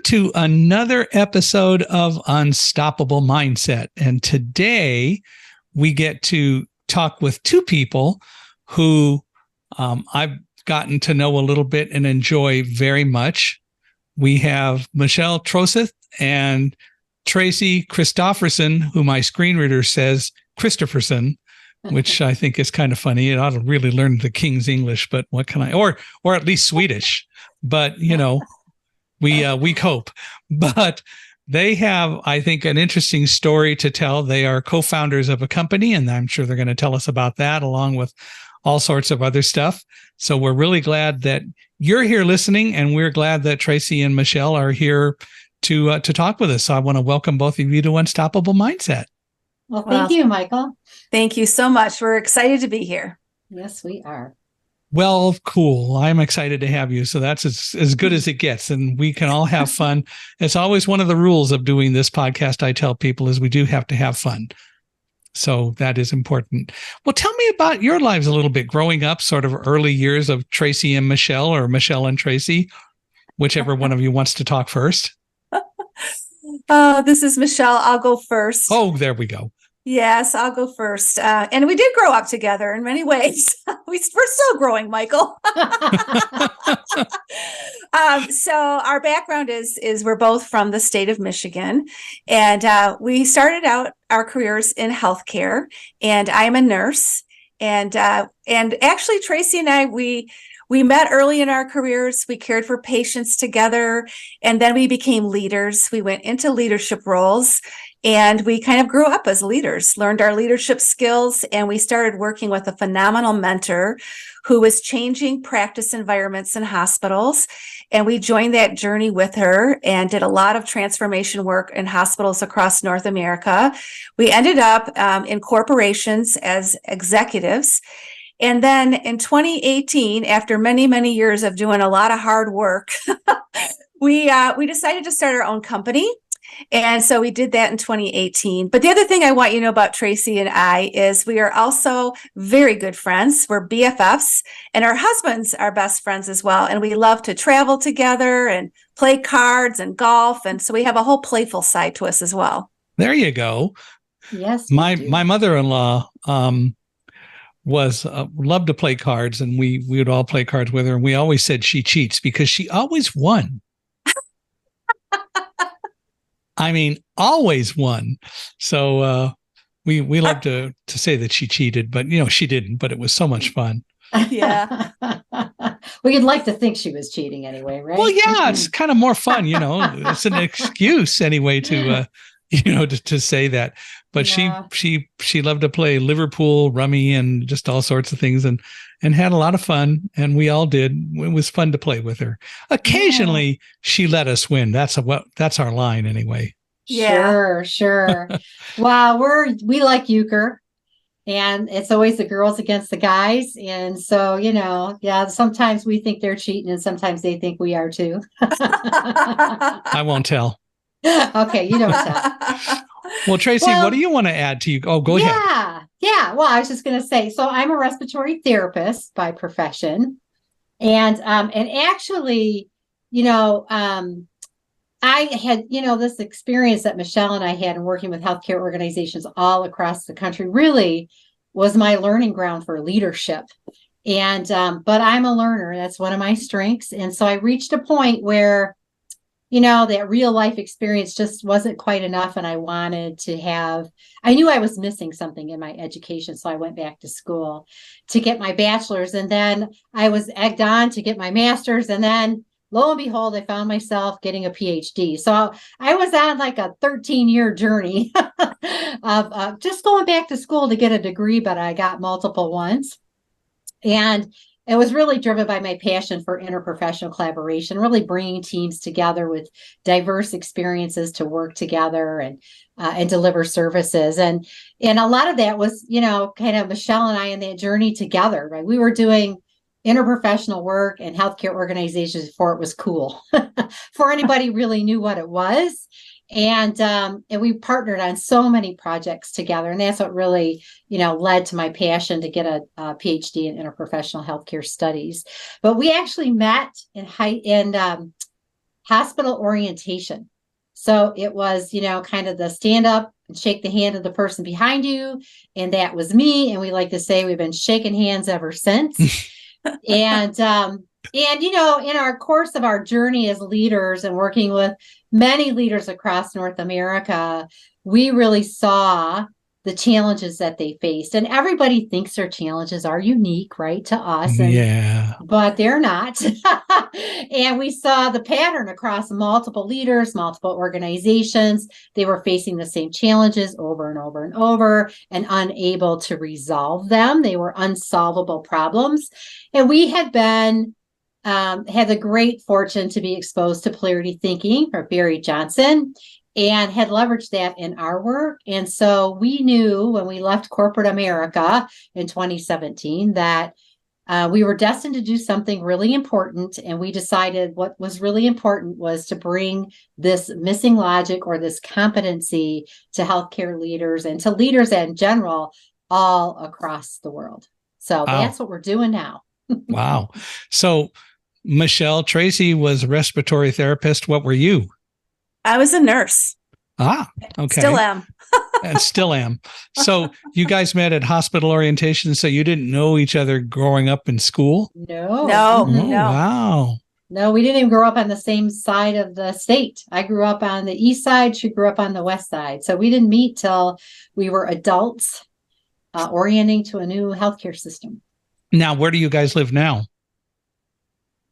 to another episode of Unstoppable Mindset. And today we get to talk with two people who I've gotten to know a little bit and enjoy very much. We have Michelle Troseth and Tracy Christopherson, who my screen reader says Christopherson, which I think is kind of funny. It ought to really learn the King's English, but what can I, or at least Swedish, but you know, we cope. But they have, I think, an interesting story to tell. They are co-founders of a company, and I'm sure they're going to tell us about that along with all sorts of other stuff. So we're really glad that you're here listening, and we're glad that Tracy and Michelle are here to talk with us. So I want to welcome both of you to Unstoppable Mindset. Well, thank you, Michael. Thank you so much. We're excited to be here. Yes, we are. Well, cool. I'm excited to have you. So that's as good as it gets, and we can all have fun. It's always one of the rules of doing this podcast, I tell people, is we do have to have fun. So that is important. Well, tell me about your lives a little bit, growing up, sort of early years of Tracy and Michelle, or Michelle and Tracy, whichever one of you wants to talk first. This is Michelle. I'll go first. Oh, there we go. Yes, I'll go first. And we did grow up together in many ways. We're still growing, Michael. So our background is we're both from the state of Michigan, and we started out our careers in healthcare. And I'm a nurse, and actually Tracy and I we met early in our careers. We cared for patients together, and then we became leaders. We went into leadership roles, and we kind of grew up as leaders, learned our leadership skills, and we started working with a phenomenal mentor who was changing practice environments in hospitals. And we joined that journey with her and did a lot of transformation work in hospitals across North America. We ended up in corporations as executives. And then in 2018, after many, many years of doing a lot of hard work, we decided to start our own company. And so we did that in 2018. But the other thing I want you to know about Tracy and I is we are also very good friends. We're BFFs, and our husbands are best friends as well. And we love to travel together and play cards and golf. And so we have a whole playful side to us as well. There you go. Yes. My mother-in-law was loved to play cards, and we would all play cards with her, and we always said she cheats because she always won. I mean, always won. So we love to say that she cheated, but you know, she didn't, but it was so much fun. Yeah. Well, you'd like to think she was cheating anyway, right? Well, yeah, it's kind of more fun, you know. It's an excuse anyway to you know, to say that. But Yeah. she loved to play Liverpool, rummy, and just all sorts of things, and had a lot of fun, and we all did. It was fun to play with her. Occasionally, she let us win. That's our line anyway. Yeah. Sure. Well, we like euchre, and it's always the girls against the guys. And so, you know, yeah, sometimes we think they're cheating, and sometimes they think we are too. I won't tell. Okay, you don't tell. Well, Tracy, what do you want to add to you? Oh, go ahead. Yeah. Well, I was just going to say, so I'm a respiratory therapist by profession, and actually, you know, I had, you know, this experience that Michelle and I had in working with healthcare organizations all across the country really was my learning ground for leadership. And but I'm a learner. That's one of my strengths. And so I reached a point where, you know, that real life experience just wasn't quite enough. And I knew I was missing something in my education. So I went back to school to get my bachelor's. And then I was egged on to get my master's. And then lo and behold, I found myself getting a PhD. So I was on like a 13-year journey of just going back to school to get a degree, but I got multiple ones. And it was really driven by my passion for interprofessional collaboration, really bringing teams together with diverse experiences to work together and deliver services. And a lot of that was, you know, kind of Michelle and I in that journey together, right? We were doing interprofessional work and healthcare organizations before it was cool, before anybody really knew what it was. And we partnered on so many projects together. And that's what really, you know, led to my passion to get a PhD in interprofessional healthcare studies. But we actually met in high hospital orientation. So it was, kind of the stand up and shake the hand of the person behind you. And that was me. And we like to say we've been shaking hands ever since. And in our course of our journey as leaders and working with many leaders across North America, we really saw the challenges that they faced. And everybody thinks their challenges are unique, right, to us. But they're not. And we saw the pattern across multiple leaders, multiple organizations. They were facing the same challenges over and over and over and unable to resolve them. They were unsolvable problems. And we had had the great fortune to be exposed to polarity thinking from Barry Johnson, and had leveraged that in our work. And so we knew when we left corporate America in 2017 that we were destined to do something really important. And we decided what was really important was to bring this missing logic or this competency to healthcare leaders and to leaders in general all across the world. So that's what we're doing now. Wow. So Michelle, Tracy was a respiratory therapist. What were you? I was a nurse. Okay. Still am. And still am. So you guys met at hospital orientation, so you didn't know each other growing up in school? No. Wow. No, we didn't even grow up on the same side of the state. I grew up on the east side. She grew up on the west side. So we didn't meet till we were adults orienting to a new healthcare system. Now, where do you guys live now?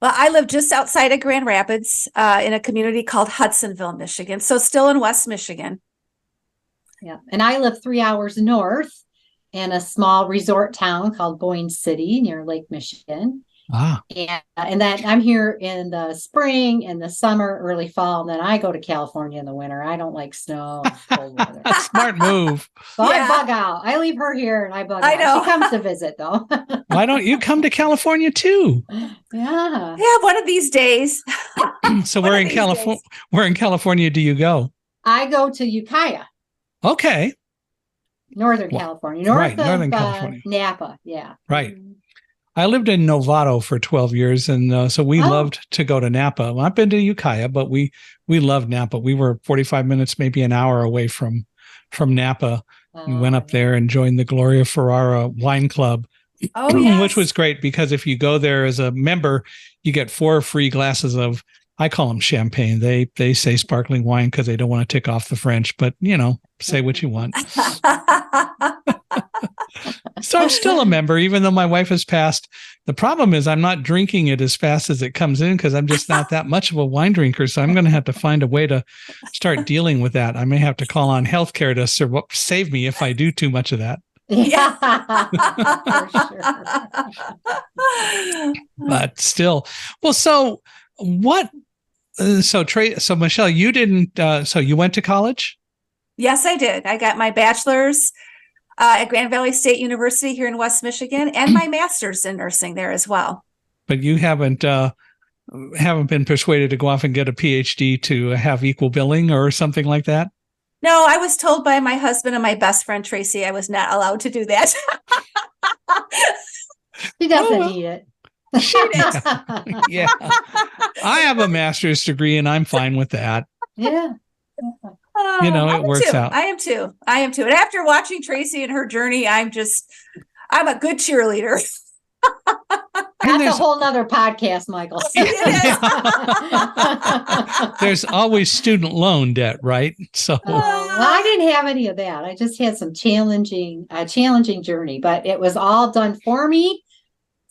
Well, I live just outside of Grand Rapids in a community called Hudsonville, Michigan. So still in West Michigan. Yeah. And I live 3 hours north in a small resort town called Boyne City near Lake Michigan. And then I'm here in the spring and the summer, early fall. And then I go to California in the winter. I don't like snow. Cold weather. Smart move. So I bug out. I leave her here and I bug out. Know. She comes to visit though. Why don't you come to California too? Yeah. Yeah, one of these days. So where in California? Where in California do you go? I go to Ukiah. Okay. Northern California. Northern California. Napa. Yeah. Right. I lived in Novato for 12 years, and so we loved to go to Napa. Well, I've been to Ukiah, but we loved Napa. We were 45 minutes, maybe an hour away from Napa. We went up there and joined the Gloria Ferrara Wine Club, which was great because if you go there as a member, you get 4 free glasses of, I call them champagne. They say sparkling wine because they don't want to tick off the French, but say what you want. So I'm still a member, even though my wife has passed. The problem is I'm not drinking it as fast as it comes in because I'm just not that much of a wine drinker. So I'm going to have to find a way to start dealing with that. I may have to call on healthcare to save me if I do too much of that. Yeah, for sure. But still, well, so what? So Michelle, you didn't. So you went to college? Yes, I did. I got my bachelor's at Grand Valley State University here in West Michigan, and my master's in nursing there as well. But you haven't been persuaded to go off and get a PhD to have equal billing or something like that? No, I was told by my husband and my best friend Tracy I was not allowed to do that. She doesn't need it. Yeah. I have a master's degree and I'm fine with that. Yeah. It works out. I am too. And after watching Tracy and her journey, I'm a good cheerleader. That's a whole nother podcast, Michael. There's always student loan debt, right? So I didn't have any of that. I just had some challenging journey, but it was all done for me.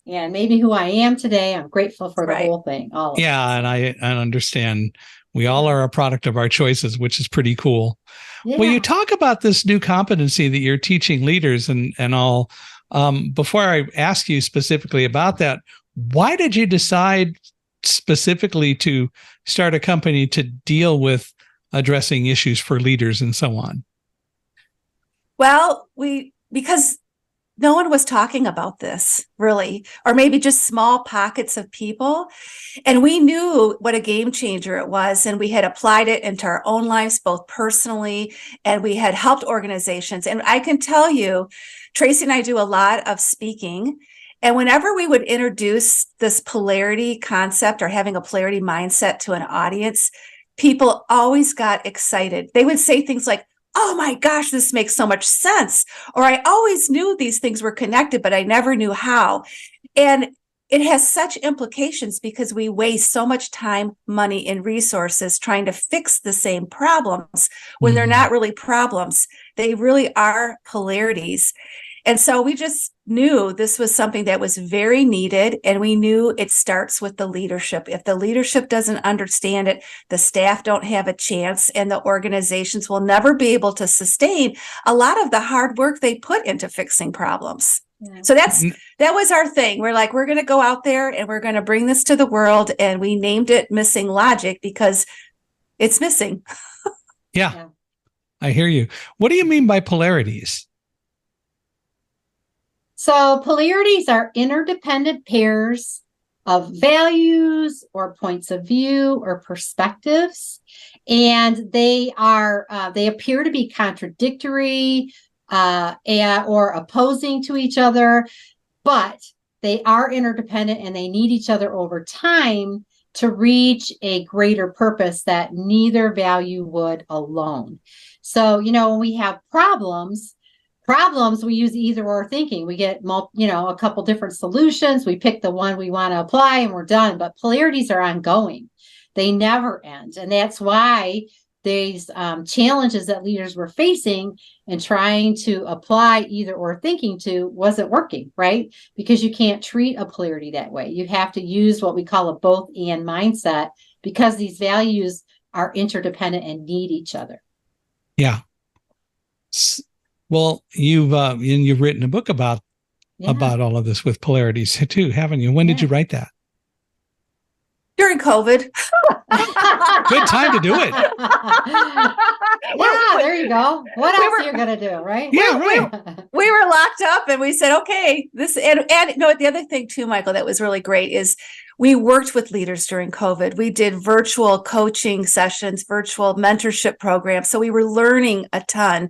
And maybe who I am today, I'm grateful for the whole thing. And I understand. We all are a product of our choices, which is pretty cool. Yeah. Well, you talk about this new competency that you're teaching leaders and all. Before I ask you specifically about that, why did you decide specifically to start a company to deal with addressing issues for leaders and so on? Well, because no one was talking about this really, or maybe just small pockets of people. And we knew what a game changer it was. And we had applied it into our own lives, both personally, and we had helped organizations. And I can tell you, Tracy and I do a lot of speaking. And whenever we would introduce this polarity concept or having a polarity mindset to an audience, people always got excited. They would say things like, "Oh my gosh, this makes so much sense." Or, "I always knew these things were connected, but I never knew how." And it has such implications because we waste so much time, money, and resources trying to fix the same problems when they're not really problems. They really are polarities. And so we just knew this was something that was very needed. And we knew it starts with the leadership. If the leadership doesn't understand it, the staff don't have a chance, and the organizations will never be able to sustain a lot of the hard work they put into fixing problems. So that was our thing. We're like, we're going to go out there and we're going to bring this to the world. And we named it Missing Logic because it's missing. Yeah, I hear you. What do you mean by polarities? So polarities are interdependent pairs of values or points of view or perspectives. And they appear to be contradictory, or opposing to each other, but they are interdependent and they need each other over time to reach a greater purpose that neither value would alone. So, when we have problems, we use either or thinking. We get, a couple different solutions. We pick the one we want to apply and we're done. But polarities are ongoing. They never end. And that's why these challenges that leaders were facing and trying to apply either or thinking to wasn't working, right? Because you can't treat a polarity that way. You have to use what we call a both and mindset because these values are interdependent and need each other. Yeah. Well, you've written a book about all of this with polarities too, haven't you? When did you write that? During COVID. Good time to do it. Yeah, there you go. What else are you going to do, right? Yeah, right. We were locked up and we said, okay, the other thing too, Michael, that was really great is we worked with leaders during COVID. We did virtual coaching sessions, virtual mentorship programs. So we were learning a ton.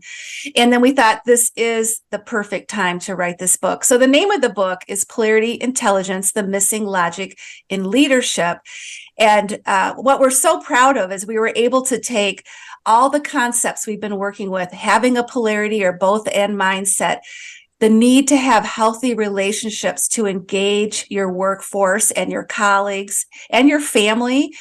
And then we thought this is the perfect time to write this book. So the name of the book is Polarity, Intelligence, the Missing Logic in Leadership. And what we're so proud of is we were able to take all the concepts we've been working with, having a polarity or both and mindset, the need to have healthy relationships to engage your workforce and your colleagues and your family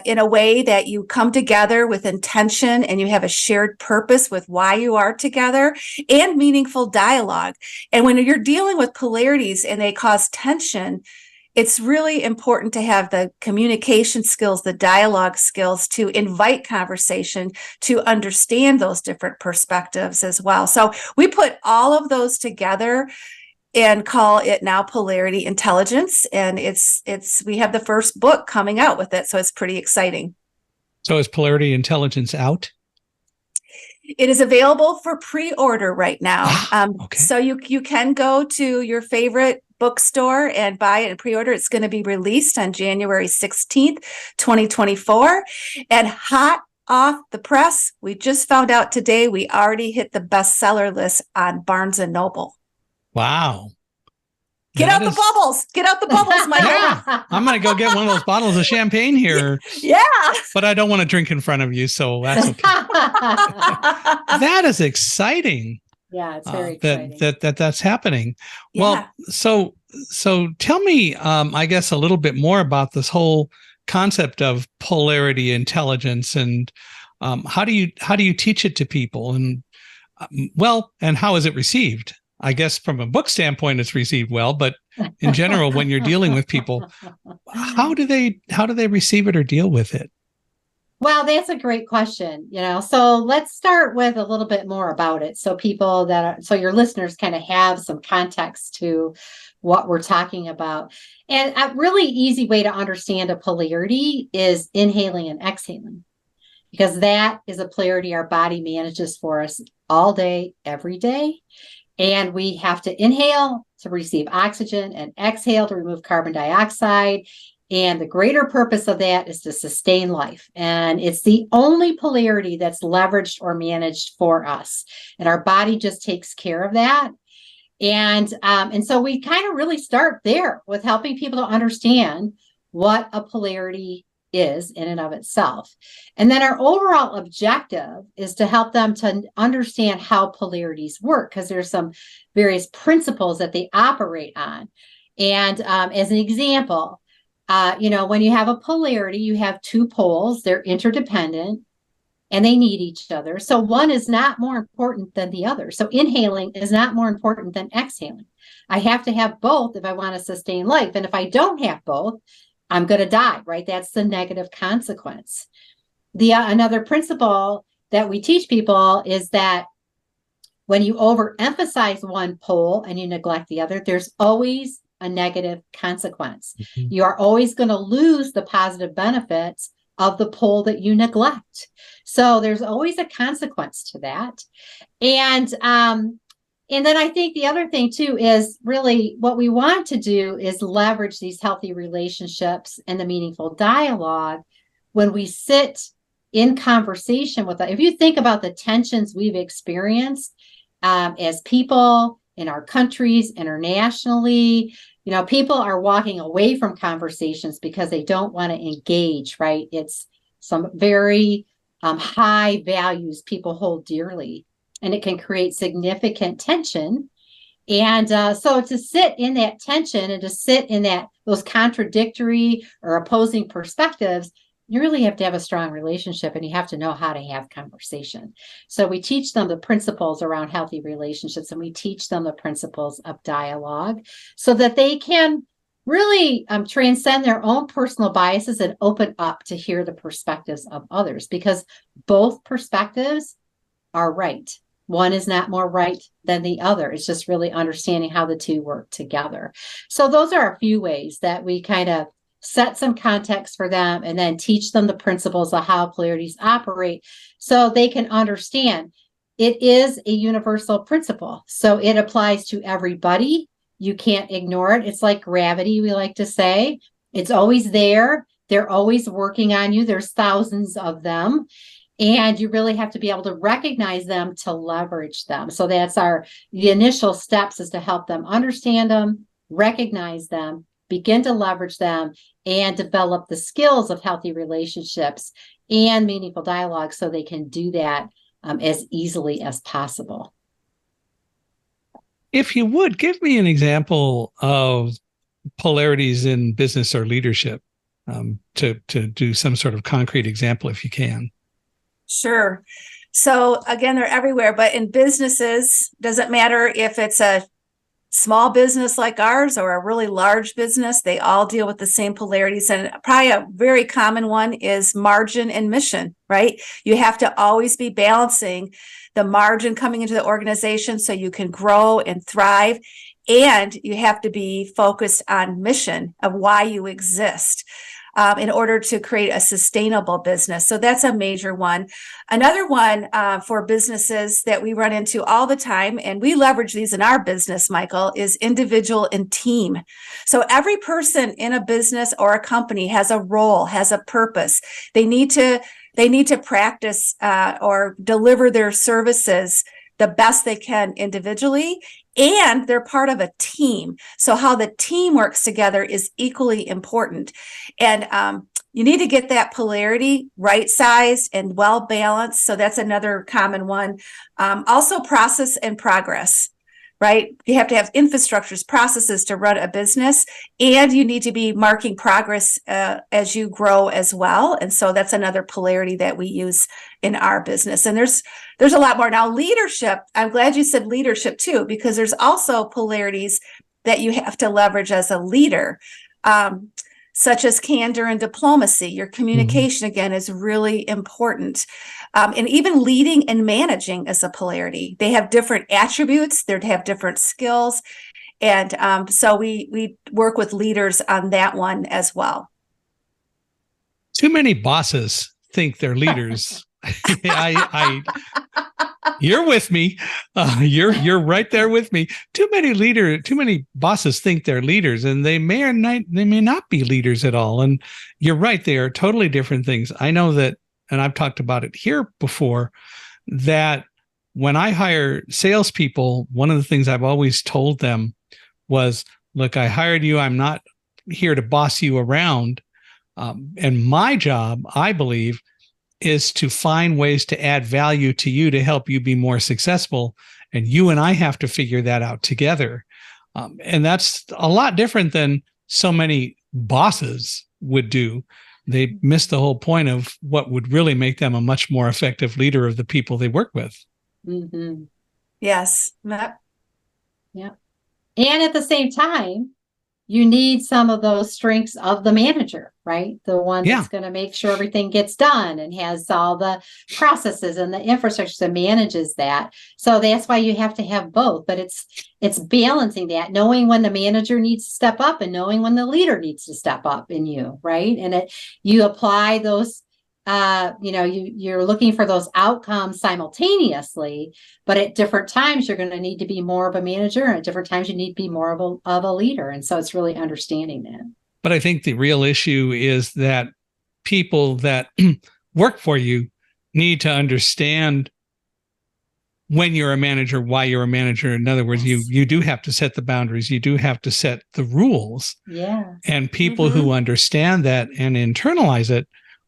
in a way that you come together with intention and you have a shared purpose with why you are together and meaningful dialogue. And when you're dealing with polarities and they cause tension, it's really important to have the communication skills, the dialogue skills to invite conversation, to understand those different perspectives as well. So we put all of those together and call it now Polarity Intelligence. And we have the first book coming out with it. So it's pretty exciting. So is Polarity Intelligence out? It is available for pre-order right now. Okay. So you can go to your favorite bookstore and buy it and pre-order. It's going to be released on January 16th, 2024. And hot off the press, we just found out today we already hit the bestseller list on Barnes & Noble. Wow. Get out the bubbles, Michael. Yeah, I'm going to go get one of those bottles of champagne here. Yeah. But I don't want to drink in front of you, so that's okay. That is exciting. Yeah, it's very exciting. That's happening. Yeah. Well, so tell me, I guess, a little bit more about this whole concept of polarity intelligence, and how do you teach it to people, and and how is it received? I guess from a book standpoint, it's received well, but in general, when you're dealing with people, how do they receive it or deal with it? Well, that's a great question. So let's start with a little bit more about it. So so your listeners kind of have some context to what we're talking about. And a really easy way to understand a polarity is inhaling and exhaling, because that is a polarity our body manages for us all day, every day. And we have to inhale to receive oxygen and exhale to remove carbon dioxide. And the greater purpose of that is to sustain life. And it's the only polarity that's leveraged or managed for us. And our body just takes care of that. And so we kind of really start there with helping people to understand what a polarity is in and of itself. And then our overall objective is to help them to understand how polarities work, because there's some various principles that they operate on. And as an example, when you have a polarity, you have two poles, they're interdependent and they need each other. So one is not more important than the other. So inhaling is not more important than exhaling. I have to have both if I want to sustain life. And if I don't have both, I'm going to die, right? That's the negative consequence. Another principle that we teach people is that when you overemphasize one pole and you neglect the other, there's always a negative consequence. Mm-hmm. You are always going to lose the positive benefits of the pole that you neglect. So there's always a consequence to that. And then I think the other thing too is really what we want to do is leverage these healthy relationships and the meaningful dialogue when we sit in conversation with them. If you think about the tensions we've experienced as people in our countries, internationally, people are walking away from conversations because they don't want to engage, right? It's some very high values people hold dearly, and it can create significant tension. And so to sit in that tension and to sit in those contradictory or opposing perspectives, you really have to have a strong relationship, and you have to know how to have conversation. So we teach them the principles around healthy relationships, and we teach them the principles of dialogue so that they can really transcend their own personal biases and open up to hear the perspectives of others, because both perspectives are right. One is not more right than the other. It's just really understanding how the two work together. So those are a few ways that we kind of set some context for them and then teach them the principles of how polarities operate so they can understand it is a universal principle. So it applies to everybody. You can't ignore it. It's like gravity, we like to say. It's always there. They're always working on you. There's thousands of them. And you really have to be able to recognize them to leverage them. So that's the initial steps, is to help them understand them, recognize them, begin to leverage them, and develop the skills of healthy relationships and meaningful dialogue so they can do that as easily as possible. If you would, give me an example of polarities in business or leadership, to do some sort of concrete example if you can. Sure. So again, they're everywhere, but in businesses, doesn't matter if it's a small business like ours or a really large business, they all deal with the same polarities. And probably a very common one is margin and mission, right? You have to always be balancing the margin coming into the organization so you can grow and thrive. And you have to be focused on mission of why you exist in order to create a sustainable business. So that's a major one. Another one for businesses that we run into all the time, and we leverage these in our business, Michael, is individual and team. So every person in a business or a company has a role, has a purpose. They need to practice or deliver their services the best they can individually, and they're part of a team. So how the team works together is equally important. And you need to get that polarity right-sized and well-balanced. So that's another common one. Also, process and progress, right? You have to have infrastructures, processes to run a business, and you need to be marking progress as you grow as well. And so that's another polarity that we use in our business. And there's a lot more. Now, leadership, I'm glad you said leadership too, because there's also polarities that you have to leverage as a leader, such as candor and diplomacy. Your communication, again, is really important. And even leading and managing is a polarity. They have different attributes. They have different skills. And so we work with leaders on that one as well. Too many bosses think they're leaders. You're with me. You're right there with me. Too many bosses think they're leaders, and they may not be leaders at all. And you're right; they are totally different things. I know that, and I've talked about it here before, that when I hire salespeople, one of the things I've always told them was, look, I hired you. I'm not here to boss you around. And my job, I believe, is to find ways to add value to you to help you be more successful. And you and I have to figure that out together. And that's a lot different than so many bosses would do. They miss the whole point of what would really make them a much more effective leader of the people they work with. Mm-hmm. Yes. Yeah. And at the same time, you need some of those strengths of the manager, right? The one that's going to make sure everything gets done and has all the processes and the infrastructure that manages that. So that's why you have to have both. But it's balancing that, knowing when the manager needs to step up and knowing when the leader needs to step up in you, right? And you apply those. You're looking for those outcomes simultaneously, but at different times you're going to need to be more of a manager, and at different times you need to be more of a leader. And so it's really understanding that. But I think the real issue is that people that work for you need to understand when you're a manager, why you're a manager. In other words, you do have to set the boundaries. You do have to set the rules. Yeah. And people who understand that and internalize it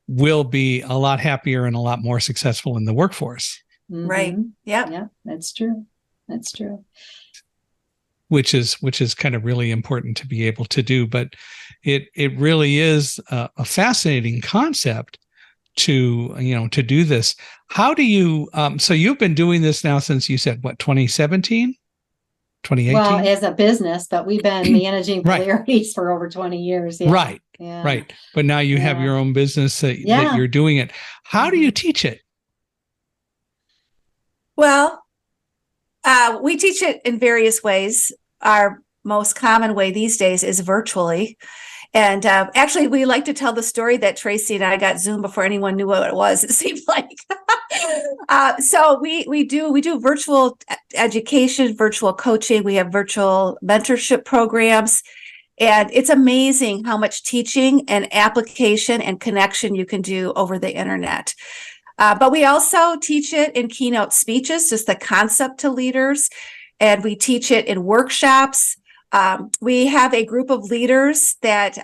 will be a lot happier and a lot more successful in the workforce. Mm-hmm. Right. Yeah. Yeah, that's true. That's true. Which is kind of really important to be able to do. But it really is a fascinating concept to do this. How do you, so you've been doing this now since you said, what, 2017? 2018? Well, as a business, but we've been managing Right. polarities for over 20 years. Yeah. Right. Yeah. Right. But now you have your own business that you're doing it. How do you teach it? Well, we teach it in various ways. Our most common way these days is virtually. And actually, we like to tell the story that Tracy and I got Zoom before anyone knew what it was, it seemed like. So we do virtual education, virtual coaching. We have virtual mentorship programs. And it's amazing how much teaching and application and connection you can do over the internet. But we also teach it in keynote speeches, just the concept to leaders. And we teach it in workshops. We have a group of leaders that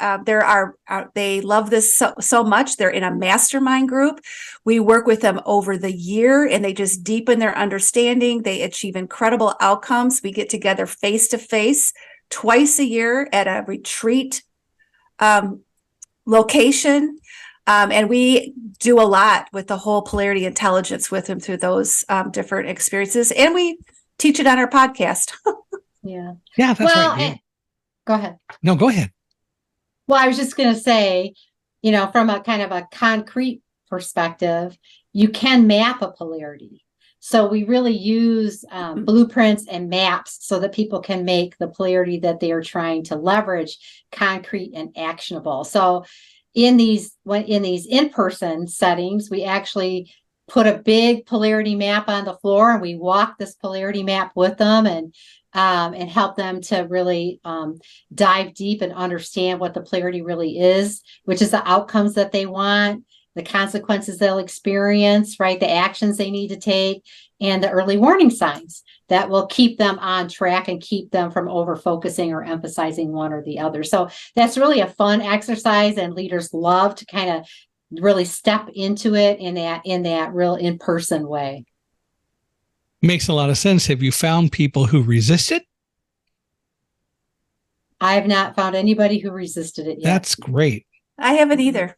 they love this so much. They're in a mastermind group. We work with them over the year and they just deepen their understanding. They achieve incredible outcomes. We get together face to face twice a year at a retreat location. And we do a lot with the whole polarity intelligence with them through those different experiences. And we teach it on our podcast. Yeah. Yeah, that's right. Go ahead. No, go ahead. Well, I was just going to say, from a kind of a concrete perspective, you can map a polarity. So we really use blueprints and maps so that people can make the polarity that they are trying to leverage concrete and actionable. So in these in-person settings, we actually put a big polarity map on the floor and we walk this polarity map with them and help them to really dive deep and understand what the polarity really is, which is the outcomes that they want, the consequences they'll experience, right? The actions they need to take, and the early warning signs that will keep them on track and keep them from over-focusing or emphasizing one or the other. So that's really a fun exercise, and leaders love to kind of really step into it in that real in-person way. Makes a lot of sense. Have you found people who resist it? I have not found anybody who resisted it yet. That's great. I haven't either.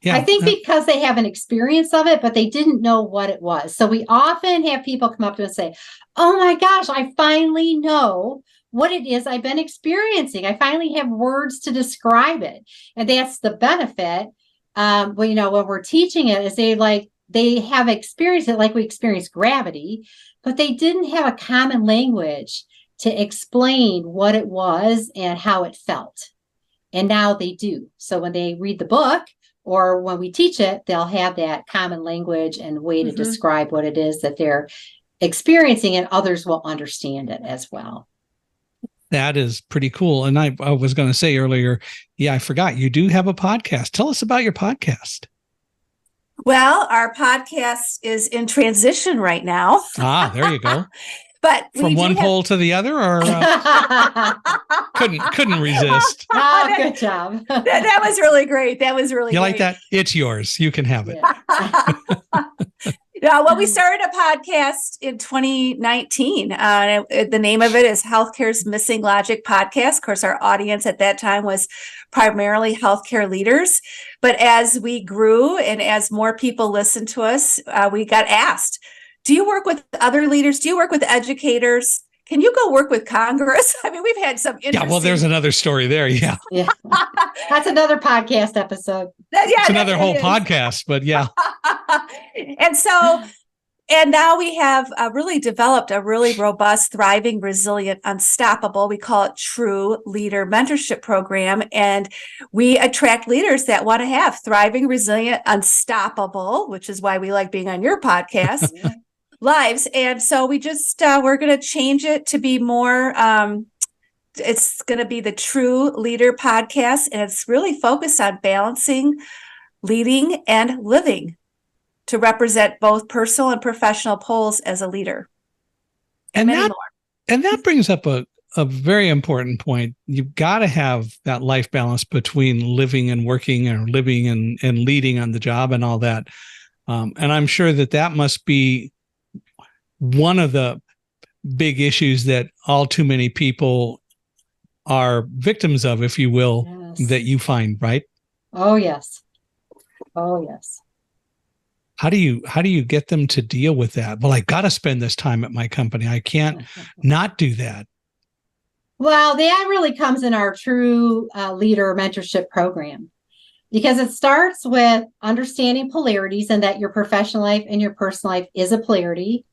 Yeah, I think because they have an experience of it, but they didn't know what it was. So we often have people come up to us and say, oh my gosh, I finally know what it is I've been experiencing. I finally have words to describe it. And that's the benefit. When we're teaching it, is they have experienced it like we experience gravity, but they didn't have a common language to explain what it was and how it felt. And now they do. So when they read the book or when we teach it, they'll have that common language and way to describe what it is that they're experiencing, and others will understand it as well. That is pretty cool. And I was going to say earlier, I forgot, you do have a podcast. Tell us about your podcast. Well, our podcast is in transition right now. There you go. But from one pole to the other, or couldn't resist. Oh, good job. That was really great. That was really you great. Like that? It's yours. You can have it. Yeah. Well, we started a podcast in 2019. The name of it is Healthcare's Missing Logic Podcast. Of course, our audience at that time was primarily healthcare leaders. But as we grew and as more people listened to us, we got asked, do you work with other leaders? Do you work with educators? Can you go work with Congress? I mean, we've had some interesting... Yeah, well, there's another story there. Yeah. Yeah. That's another podcast episode. It's another whole podcast, but yeah. And now we have really developed a really robust, thriving, resilient, unstoppable, we call it True Leader Mentorship Program. And we attract leaders that want to have thriving, resilient, unstoppable, which is why we like being on your podcast. Lives. And so we just, we're going to change it to be more, it's going to be the True Leader Podcast. And it's really focused on balancing, leading, and living to represent both personal and professional poles as a leader. And that brings up a very important point. You've got to have that life balance between living and working, or living and leading on the job and all that. And I'm sure that must be one of the big issues that all too many people are victims of, if you will, yes. That you find, right? Oh, yes. Oh, yes. How do you get them to deal with that? Well, I got to spend this time at my company. I can't not do that. Well, that really comes in our True Leader Mentorship Program, because it starts with understanding polarities, and that your professional life and your personal life is a polarity.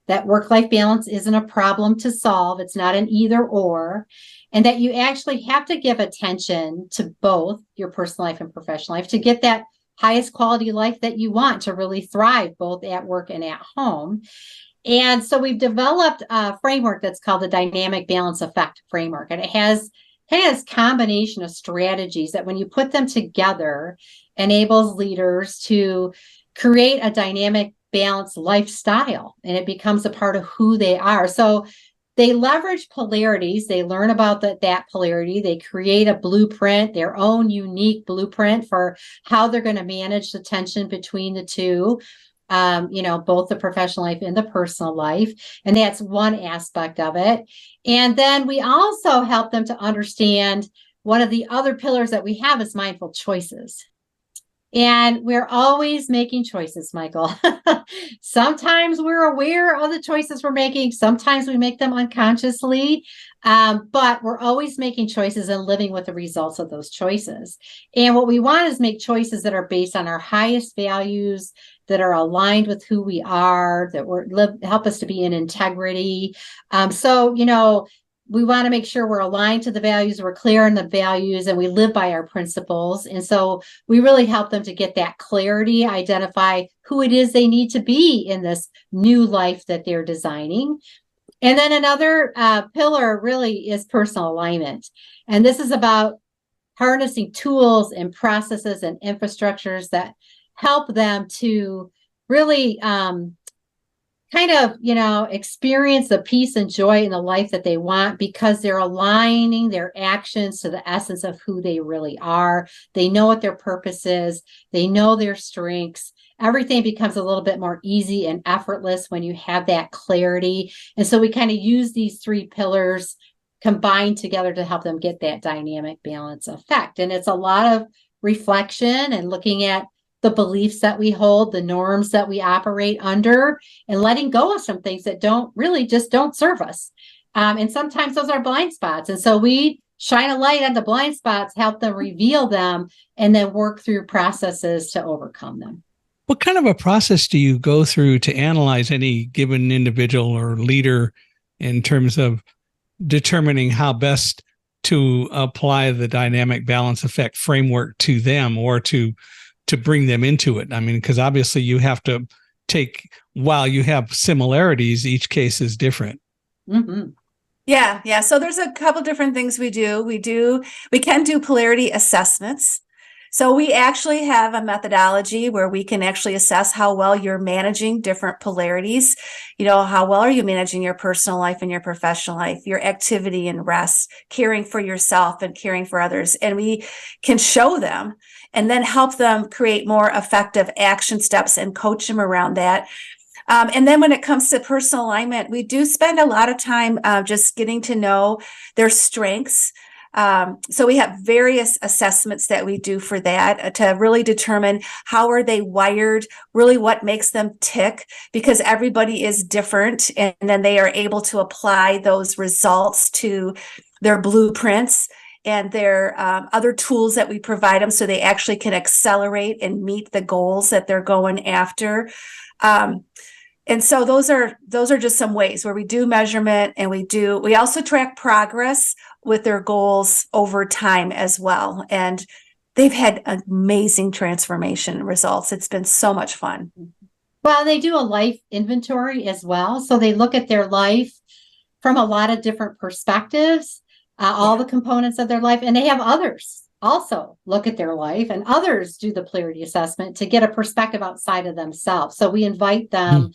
That work-life balance isn't a problem to solve. It's not an either or. And that you actually have to give attention to both your personal life and professional life to get that highest quality life that you want to really thrive both at work and at home. And so we've developed a framework that's called the Dynamic Balance Effect Framework. And it has combination of strategies that, when you put them together, enables leaders to create a dynamic balanced lifestyle, and it becomes a part of who they are. So they leverage polarities. They learn about that polarity. They create a blueprint, their own unique blueprint for how they're going to manage the tension between the two, both the professional life and the personal life. And that's one aspect of it. And then we also help them to understand one of the other pillars that we have is mindful choices. And we're always making choices, Michael. Sometimes we're aware of the choices we're making. Sometimes we make them unconsciously. But we're always making choices and living with the results of those choices. And what we want is make choices that are based on our highest values, that are aligned with who we are, that help us to be in integrity. We want to make sure we're aligned to the values, we're clear on the values, and we live by our principles. And so we really help them to get that clarity, identify who it is they need to be in this new life that they're designing. And then another pillar really is personal alignment. And this is about harnessing tools and processes and infrastructures that help them to really experience the peace and joy in the life that they want, because they're aligning their actions to the essence of who they really are. They know what their purpose is. They know their strengths. Everything becomes a little bit more easy and effortless when you have that clarity. And so we kind of use these three pillars combined together to help them get that dynamic balance effect. And it's a lot of reflection and looking at the beliefs that we hold, the norms that we operate under, and letting go of some things that don't serve us. And sometimes those are blind spots. And so we shine a light on the blind spots, help them reveal them, and then work through processes to overcome them. What kind of a process do you go through to analyze any given individual or leader in terms of determining how best to apply the dynamic balance effect framework to them, or to bring them into it? I mean, because obviously you have to while you have similarities, each case is different. Mm-hmm. Yeah. So there's a couple different things we do. We can do polarity assessments. So we actually have a methodology where we can actually assess how well you're managing different polarities. How well are you managing your personal life and your professional life, your activity and rest, caring for yourself and caring for others. And we can show them and then help them create more effective action steps and coach them around that. And then when it comes to personal alignment, we do spend a lot of time just getting to know their strengths. So we have various assessments that we do for that to really determine how are they wired, really what makes them tick, because everybody is different. And then they are able to apply those results to their blueprints and their other tools that we provide them so they actually can accelerate and meet the goals that they're going after. And so those are just some ways where we do measurement, and we also track progress with their goals over time as well. And they've had amazing transformation results. It's been so much fun. Well, they do a life inventory as well. So they look at their life from a lot of different perspectives, all the components of their life, and they have others also look at their life, and others do the polarity assessment to get a perspective outside of themselves. So we invite them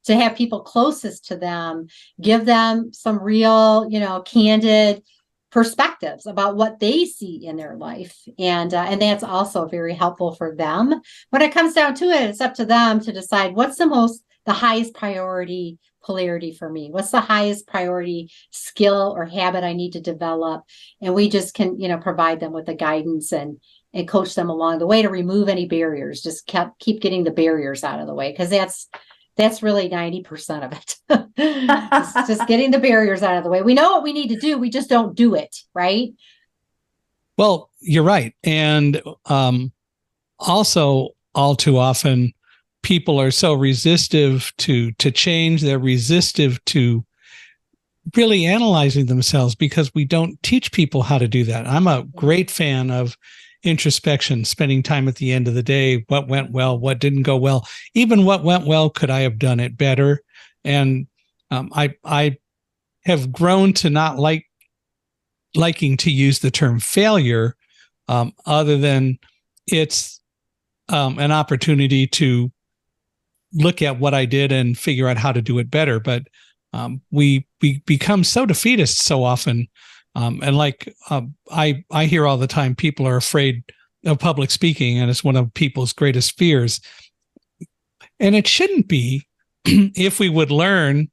to have people closest to them, give them some real, candid perspectives about what they see in their life. And that's also very helpful for them. When it comes down to it, it's up to them to decide what's the highest priority polarity for me. What's the highest priority skill or habit I need to develop? And we just can, provide them with the guidance and coach them along the way to remove any barriers. Just keep getting the barriers out of the way, because that's really 90% of it. just getting the barriers out of the way. We know what we need to do. We just don't do it, right? Well, you're right. And also, all too often, people are so resistive to change. They're resistive to really analyzing themselves because we don't teach people how to do that. I'm a great fan of introspection, spending time at the end of the day, what went well, what didn't go well, even what went well, could I have done it better? And I have grown to not liking to use the term failure, other than it's an opportunity to look at what I did and figure out how to do it better. But we become so defeatist so often. And I hear all the time, people are afraid of public speaking, and it's one of people's greatest fears. And it shouldn't be if we would learn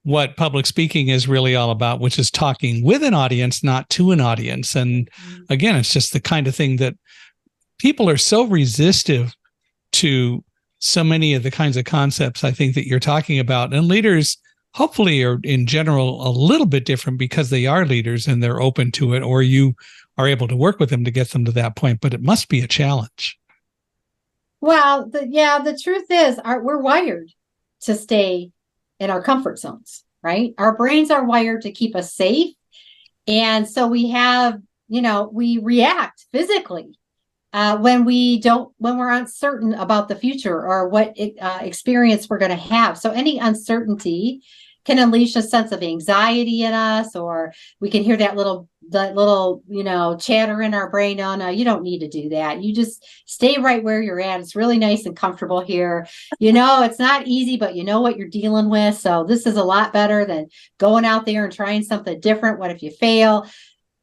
what public speaking is really all about, which is talking with an audience, not to an audience. And again, it's just the kind of thing that people are so resistive to so many of the kinds of concepts I think that you're talking about. And leaders hopefully are in general a little bit different because they are leaders and they're open to it, or you are able to work with them to get them to that point, but it must be a challenge. Well, the truth is we're wired to stay in our comfort zones, right? Our brains are wired to keep us safe. And so we have, we react physically when we're uncertain about the future or what experience we're going to have. So any uncertainty can unleash a sense of anxiety in us, or we can hear that little, chatter in our brain. Oh, no, you don't need to do that. You just stay right where you're at. It's really nice and comfortable here. It's not easy, but you know what you're dealing with. So this is a lot better than going out there and trying something different. What if you fail?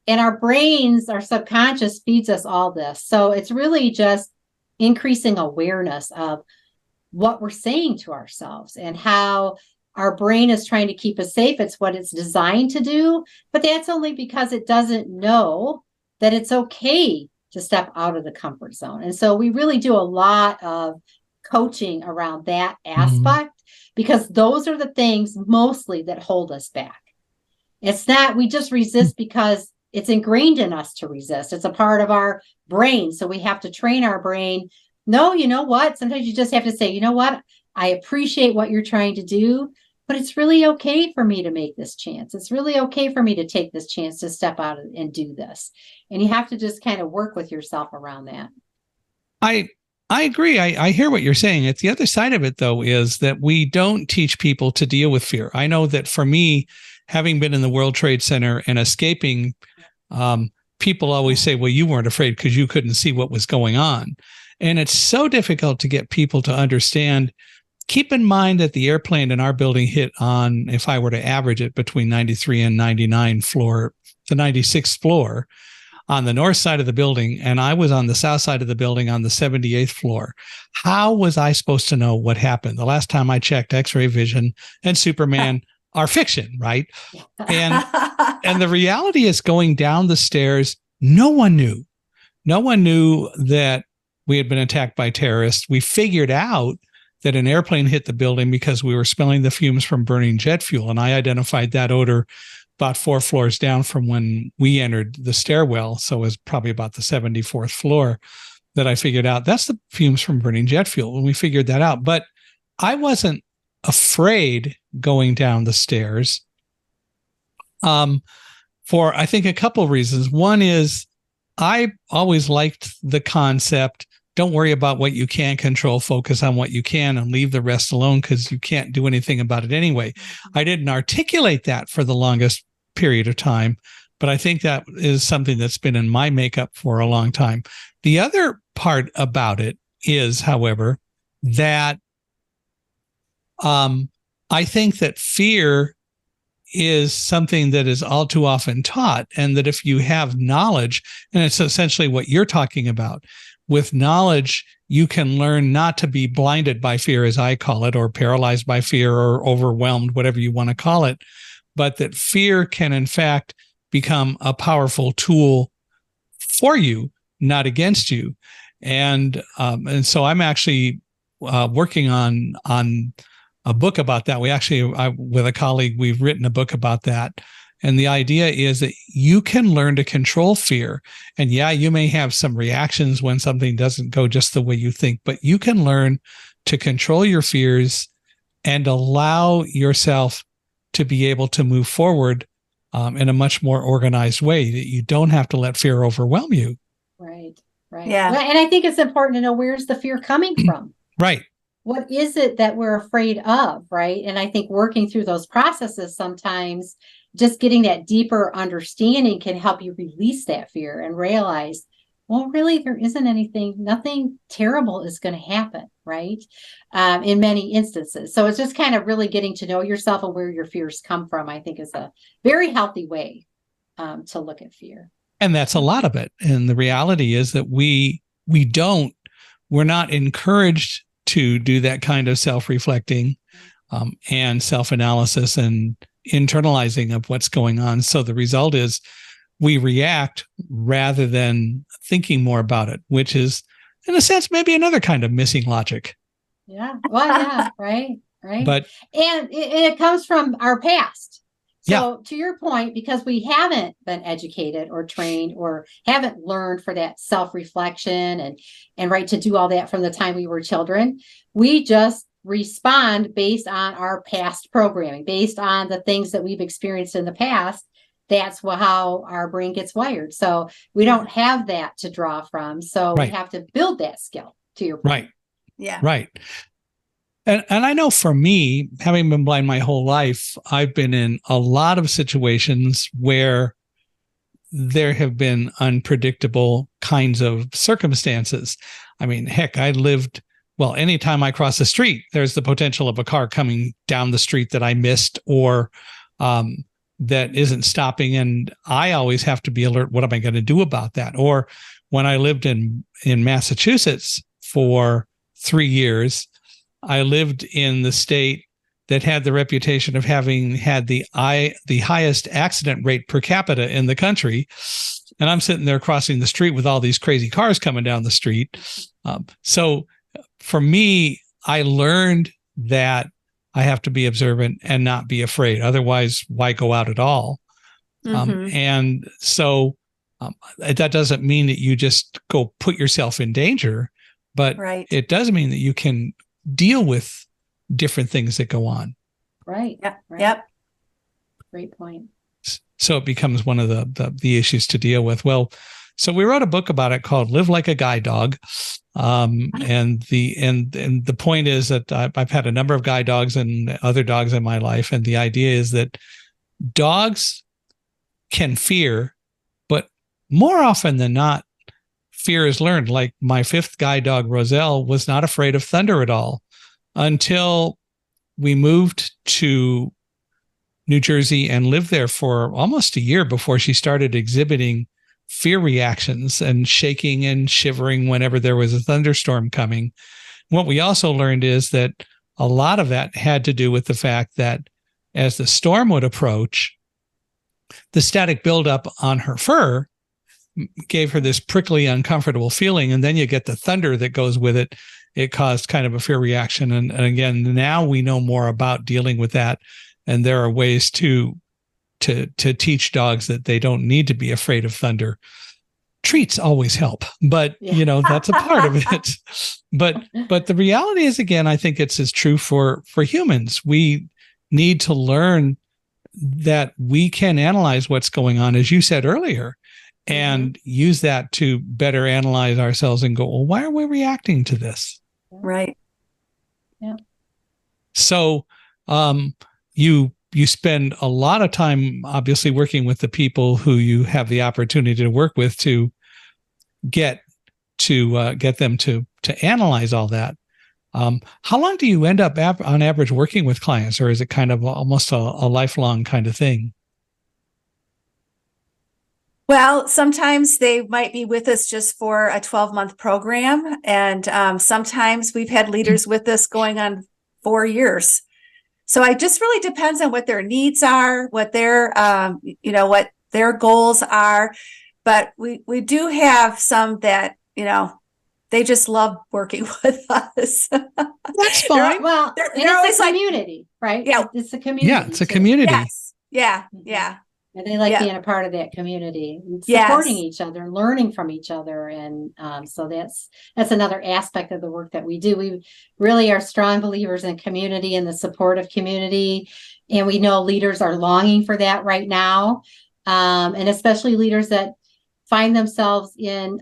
And our brains, our subconscious feeds us all this. So it's really just increasing awareness of what we're saying to ourselves and how our brain is trying to keep us safe. It's what it's designed to do, but that's only because it doesn't know that it's okay to step out of the comfort zone. And so we really do a lot of coaching around that aspect, because those are the things mostly that hold us back. It's not, we just resist because it's ingrained in us to resist. It's a part of our brain. So we have to train our brain. No, you know what? Sometimes you just have to say, you know what? I appreciate what you're trying to do, but it's really okay for me to make this chance. It's really okay for me to take this chance to step out and do this. And you have to just kind of work with yourself around that. I agree. I hear what you're saying. It's the other side of it, though, is that we don't teach people to deal with fear. I know that for me, having been in the World Trade Center and escaping people always say, well, you weren't afraid because you couldn't see what was going on. And it's so difficult to get people to understand. Keep in mind that the airplane in our building hit on, if I were to average it, between 93 and 99 floor, the 96th floor on the north side of the building. And I was on the south side of the building on the 78th floor. How was I supposed to know what happened? The last time I checked, X-ray vision and Superman are fiction, right? And the reality is, going down the stairs, no one knew. No one knew that we had been attacked by terrorists. We figured out that an airplane hit the building because we were smelling the fumes from burning jet fuel. And I identified that odor about 4 floors down from when we entered the stairwell. So it was probably about the 74th floor that I figured out that's the fumes from burning jet fuel. And we figured that out. But I wasn't afraid going down the stairs for, I think, a couple of reasons. One is I always liked the concept, don't worry about what you can't control, focus on what you can and leave the rest alone because you can't do anything about it anyway. I didn't articulate that for the longest period of time, but I think that is something that's been in my makeup for a long time. The other part about it is, however, that I think that fear is something that is all too often taught, and that if you have knowledge, and it's essentially what you're talking about, with knowledge, you can learn not to be blinded by fear, as I call it, or paralyzed by fear, or overwhelmed, whatever you want to call it, but that fear can, in fact, become a powerful tool for you, not against you. And so I'm actually working on a book about that. We actually, with a colleague, we've written a book about that. And the idea is that you can learn to control fear. And yeah, you may have some reactions when something doesn't go just the way you think, but you can learn to control your fears and allow yourself to be able to move forward in a much more organized way, that you don't have to let fear overwhelm you. Right. Right. Yeah. Well, and I think it's important to know, where's the fear coming from? Right. What is it that we're afraid of? Right. And I think working through those processes, sometimes just getting that deeper understanding can help you release that fear and realize, well, really, there isn't anything, nothing terrible is going to happen. Right. In many instances. So it's just kind of really getting to know yourself and where your fears come from, I think, is a very healthy way to look at fear. And that's a lot of it. And the reality is that we're not encouraged to do that kind of self-reflecting and self-analysis and internalizing of what's going on. So the result is we react rather than thinking more about it, which is, in a sense, maybe another kind of missing logic. Yeah. Well, yeah. Right. Right. But and it comes from our past. So yeah. To your point, because we haven't been educated or trained or haven't learned for that self-reflection and right to do all that from the time we were children, we just respond based on our past programming, based on the things that we've experienced in the past. That's how our brain gets wired. So we don't have that to draw from. So Right. We have to build that skill, to your point. Right. Yeah. Right. And I know for me, having been blind my whole life, I've been in a lot of situations where there have been unpredictable kinds of circumstances. I mean, heck, anytime I cross the street, there's the potential of a car coming down the street that I missed or that isn't stopping. And I always have to be alert. What am I going to do about that? Or when I lived in Massachusetts for 3 years, I lived in the state that had the reputation of having had the highest accident rate per capita in the country. And I'm sitting there crossing the street with all these crazy cars coming down the street. So for me, I learned that I have to be observant and not be afraid. Otherwise, why go out at all? And so that doesn't mean that you just go put yourself in danger, but It does mean that you can deal with different things that go on. Right. Yep. Right. Yep. Great point. So it becomes one of the issues to deal with. Well, so we wrote a book about it called Live Like a Guide Dog. And the point is that I've had a number of guide dogs and other dogs in my life. And the idea is that dogs can fear, but more often than not, fear is learned. Like my 5th guide dog, Roselle, was not afraid of thunder at all until we moved to New Jersey and lived there for almost a year before she started exhibiting fear reactions and shaking and shivering whenever there was a thunderstorm coming. What we also learned is that a lot of that had to do with the fact that as the storm would approach, the static buildup on her fur gave her this prickly, uncomfortable feeling. And then you get the thunder that goes with it. It caused kind of a fear reaction. And again, now we know more about dealing with that. And there are ways to teach dogs that they don't need to be afraid of thunder. Treats always help, but that's a part of it. But the reality is, again, I think it's as true for humans. We need to learn that we can analyze what's going on, as you said earlier, and use that to better analyze ourselves and go, well, why are we reacting to this? Right. Yeah. So, you spend a lot of time, obviously, working with the people who you have the opportunity to work with to get them to analyze all that. How long do you end up on average working with clients, or is it kind of almost a lifelong kind of thing? Well, sometimes they might be with us just for a 12-month program. And sometimes we've had leaders with us going on 4 years. So it just really depends on what their needs are, what their, what their goals are. But we do have some that, they just love working with us. That's fine. Well, they're always a community, right? Yeah. It's a community. Yeah, it's a community. Yes. Yeah. Yeah. And they like being a part of that community, and supporting each other, learning from each other. And so that's another aspect of the work that we do. We really are strong believers in community and the support of community. And we know leaders are longing for that right now. And especially leaders that find themselves in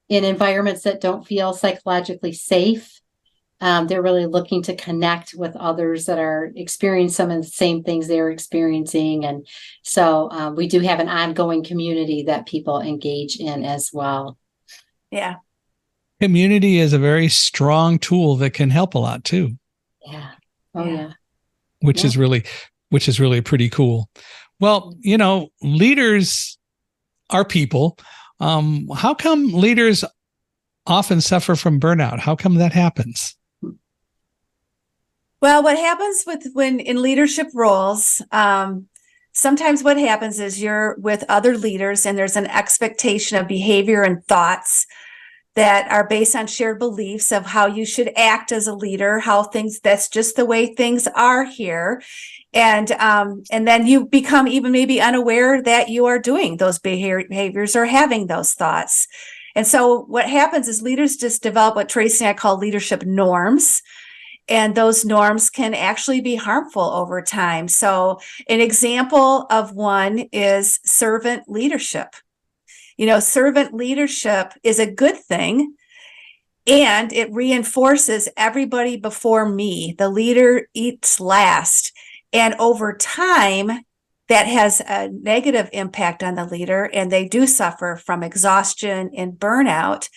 environments that don't feel psychologically safe. They're really looking to connect with others that are experiencing some of the same things they're experiencing. And so we do have an ongoing community that people engage in as well. Yeah. Community is a very strong tool that can help a lot too. Yeah. Oh yeah. Which is really pretty cool. Well, leaders are people. How come leaders often suffer from burnout? How come that happens? Well, what happens when in leadership roles, sometimes what happens is you're with other leaders and there's an expectation of behavior and thoughts that are based on shared beliefs of how you should act as a leader, that's just the way things are here. And then you become even maybe unaware that you are doing those behaviors or having those thoughts. And so what happens is leaders just develop what Tracy and I call leadership norms. And those norms can actually be harmful over time. So an example of one is servant leadership. Servant leadership is a good thing, and it reinforces everybody before me. The leader eats last. And over time, that has a negative impact on the leader, and they do suffer from exhaustion and burnout.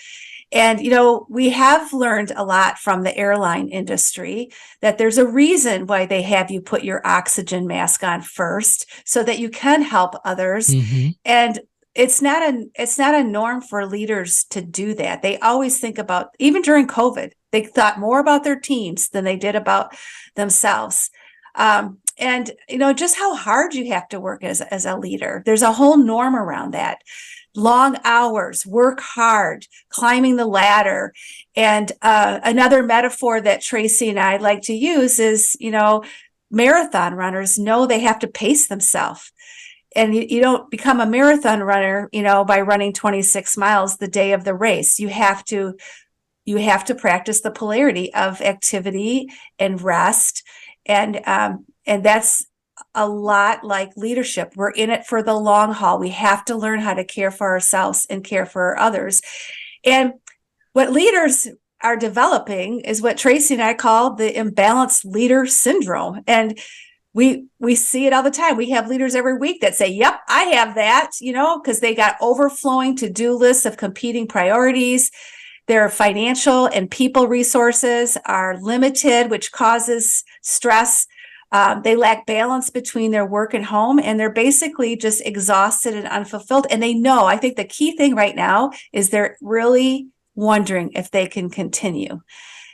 And, we have learned a lot from the airline industry that there's a reason why they have you put your oxygen mask on first so that you can help others. Mm-hmm. And it's not a norm for leaders to do that. They always think about, even during COVID, they thought more about their teams than they did about themselves. And just how hard you have to work as a leader. There's a whole norm around that. Long hours, work hard, climbing the ladder. And another metaphor that Tracy and I like to use is, marathon runners know they have to pace themselves. And you don't become a marathon runner, by running 26 miles the day of the race. You have to practice the polarity of activity and rest. And that's a lot like leadership. We're in it for the long haul. We have to learn how to care for ourselves and care for others. And what leaders are developing is what Tracy and I call the imbalanced leader syndrome. And we see it all the time. We have leaders every week that say, yep, I have that, because they got overflowing to-do lists of competing priorities. Their financial and people resources are limited, which causes stress. They lack balance between their work and home, and they're basically just exhausted and unfulfilled. And they know, I think the key thing right now is they're really wondering if they can continue.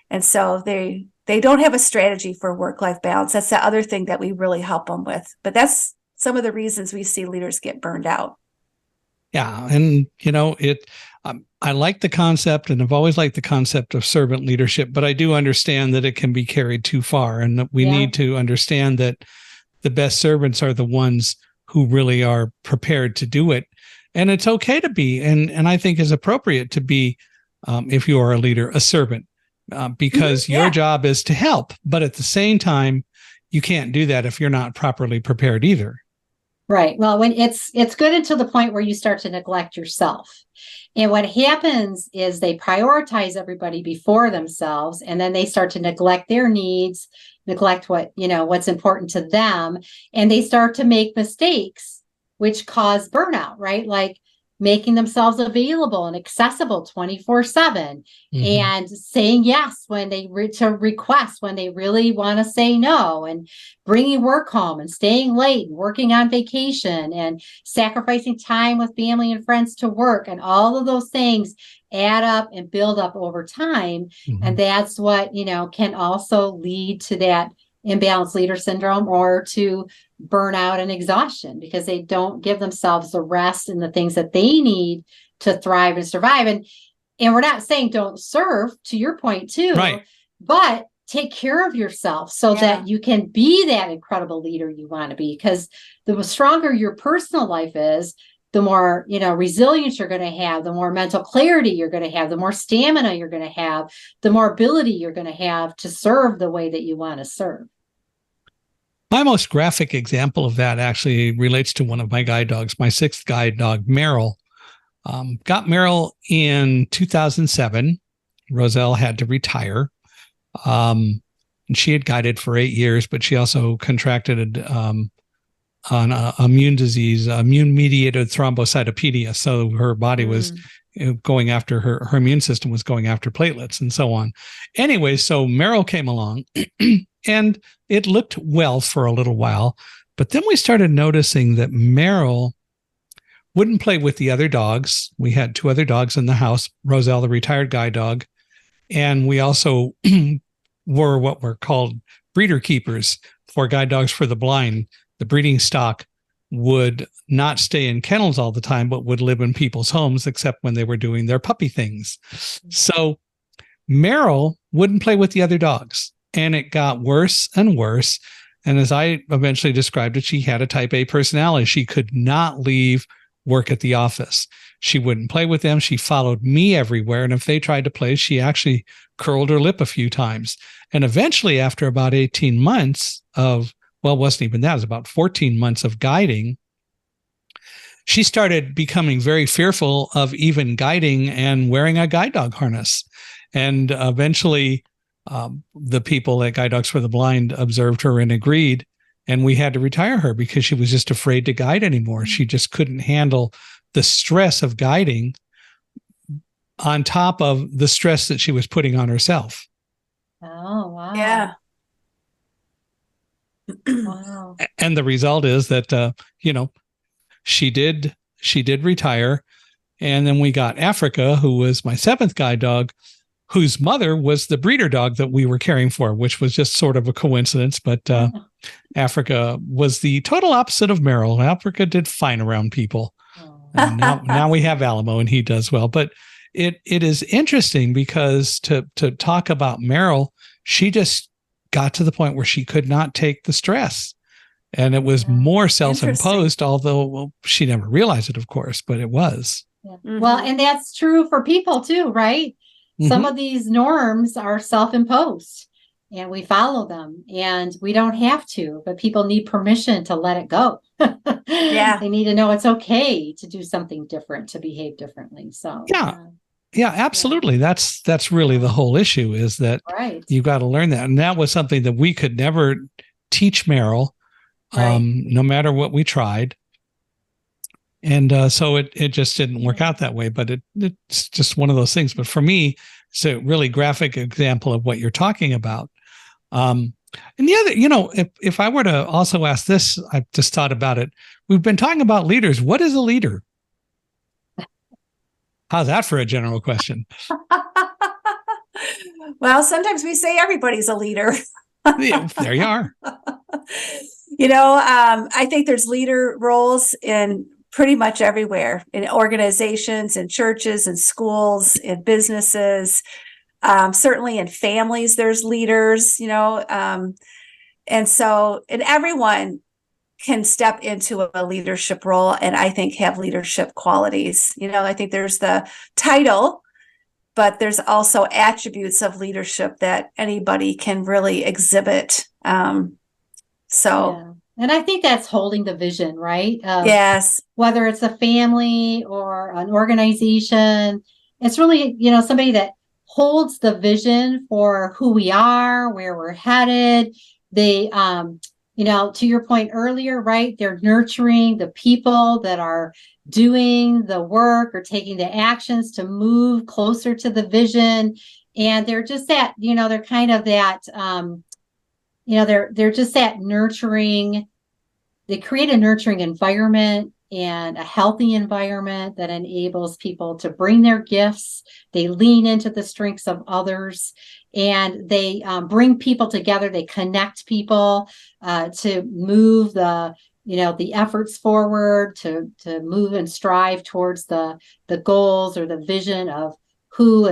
And so they don't have a strategy for work-life balance. That's the other thing that we really help them with. But that's some of the reasons we see leaders get burned out. Yeah. And, I like the concept, and I've always liked the concept of servant leadership, but I do understand that it can be carried too far, and that we need to understand that the best servants are the ones who really are prepared to do it. And it's okay to be, and I think is appropriate to be, if you are a leader, a servant, because your job is to help. But at the same time, you can't do that if you're not properly prepared either. Right. Well, when it's good until the point where you start to neglect yourself. And what happens is they prioritize everybody before themselves, and then they start to neglect their needs, neglect what's important to them, and they start to make mistakes, which cause burnout, right? Like making themselves available and accessible 24/7, and saying yes when to requests when they really want to say no, and bringing work home and staying late and working on vacation and sacrificing time with family and friends to work. And all of those things add up and build up over time. And that's what, can also lead to that imbalanced leader syndrome, or to burnout and exhaustion, because they don't give themselves the rest and the things that they need to thrive and survive. And we're not saying don't serve, to your point too, right, but take care of yourself so that you can be that incredible leader you want to be. Because the stronger your personal life is, the more, resilience you're going to have, the more mental clarity you're going to have, the more stamina you're going to have, the more ability you're going to have to serve the way that you want to serve. My most graphic example of that actually relates to one of my guide dogs, my 6th guide dog, Merrill. Got Merrill in 2007. Roselle had to retire. And she had guided for 8 years, but she also contracted on immune disease, immune-mediated thrombocytopenia. So her body was going after her immune system was going after platelets and so on. Anyway, so Merrill came along and it looked well for a little while, but then we started noticing that Merrill wouldn't play with the other dogs. We had 2 other dogs in the house, Roselle, the retired guide dog, and we also were what were called breeder keepers for guide dogs for the blind. The breeding stock would not stay in kennels all the time, but would live in people's homes, except when they were doing their puppy things. So Merrill wouldn't play with the other dogs, and it got worse and worse. And as I eventually described it, she had a type A personality. She could not leave work at the office. She wouldn't play with them. She followed me everywhere. And if they tried to play, she actually curled her lip a few times. And eventually, after about 18 months of, well, it wasn't even that, it was about 14 months of guiding, she started becoming very fearful of even guiding and wearing a guide dog harness. And eventually, the people at Guide Dogs for the Blind observed her and agreed, and we had to retire her because she was just afraid to guide anymore. She just couldn't handle the stress of guiding on top of the stress that she was putting on herself. Oh, wow. Yeah. Wow. And the result is that, she did retire. And then we got Africa, who was my 7th guide dog, whose mother was the breeder dog that we were caring for, which was just sort of a coincidence. But Africa was the total opposite of Merrill. Africa did fine around people. And now we have Alamo, and he does well. But it is interesting because to talk about Merrill, she just got to the point where she could not take the stress. And it was more self-imposed, although she never realized it, of course, but it was. Yeah. Well, and that's true for people too, right? Some of these norms are self-imposed and we follow them, and we don't have to, but people need permission to let it go. Yeah. They need to know it's okay to do something different, to behave differently. So yeah, absolutely. Yeah. That's really the whole issue, is that you got to learn that. And that was something that we could never teach Merrill Right. no matter what we tried. And so it just didn't work out that way, but it's just one of those things. But for me, it's a really graphic example of what you're talking about. And the other, if I were to also ask this, I've just thought about it. We've been talking about leaders. What is a leader? How's that for a general question? Well, sometimes we say everybody's a leader. Yeah, there you are. I think there's leader roles in pretty much everywhere, in organizations, in churches, in schools, in businesses, certainly in families, there's leaders, and everyone can step into a leadership role and I think have leadership qualities. I think there's the title, but there's also attributes of leadership that anybody can really exhibit. Yeah. And I think that's holding the vision, right? Yes. Whether it's a family or an organization, it's really, somebody that holds the vision for who we are, where we're headed. They, to your point earlier, right? They're nurturing the people that are doing the work or taking the actions to move closer to the vision. And they're just that, they're kind of that, they're just that nurturing. They create a nurturing environment and a healthy environment that enables people to bring their gifts. They lean into the strengths of others, and they bring people together. They connect people to move the efforts forward, to move and strive towards the goals or the vision of who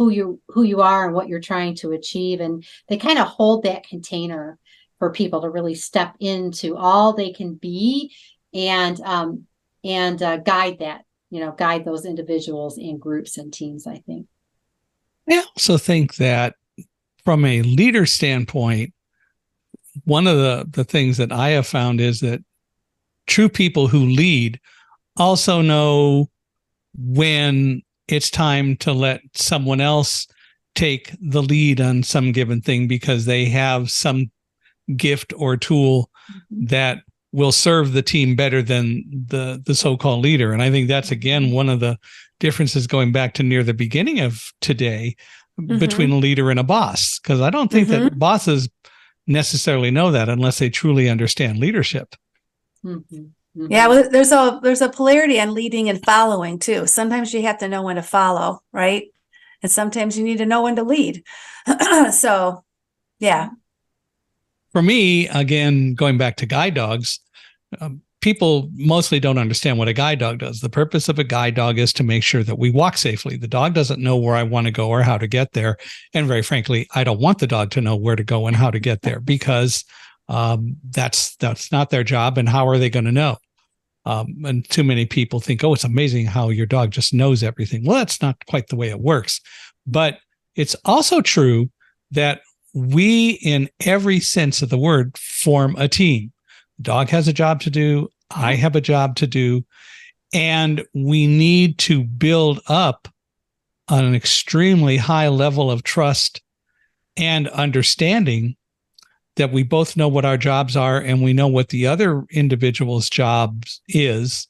you are and what you're trying to achieve. And they kind of hold that container for people to really step into all they can be and guide those individuals and groups and teams, I think. I also think that from a leader standpoint, one of the things that I have found is that true people who lead also know when it's time to let someone else take the lead on some given thing because they have some gift or tool that will serve the team better than the so-called leader. And I think that's, again, one of the differences going back to near the beginning of today between a leader and a boss, because I don't think that bosses necessarily know that unless they truly understand leadership. Yeah, well, there's a polarity on leading and following too. Sometimes you have to know when to follow, right? And sometimes you need to know when to lead. So, yeah. For me, again, going back to guide dogs, people mostly don't understand what a guide dog does. The purpose of a guide dog is to make sure that we walk safely. The dog doesn't know where I want to go or how to get there. And very frankly, I don't want the dog to know where to go and how to get there because that's not their job. And how are they going to know? And too many people think, oh, it's amazing how your dog just knows everything. Well, that's not quite the way it works. But it's also true that we, in every sense of the word, form a team. Dog has a job to do. I have a job to do. And we need to build up an extremely high level of trust and understanding that we both know what our jobs are and we know what the other individual's job is,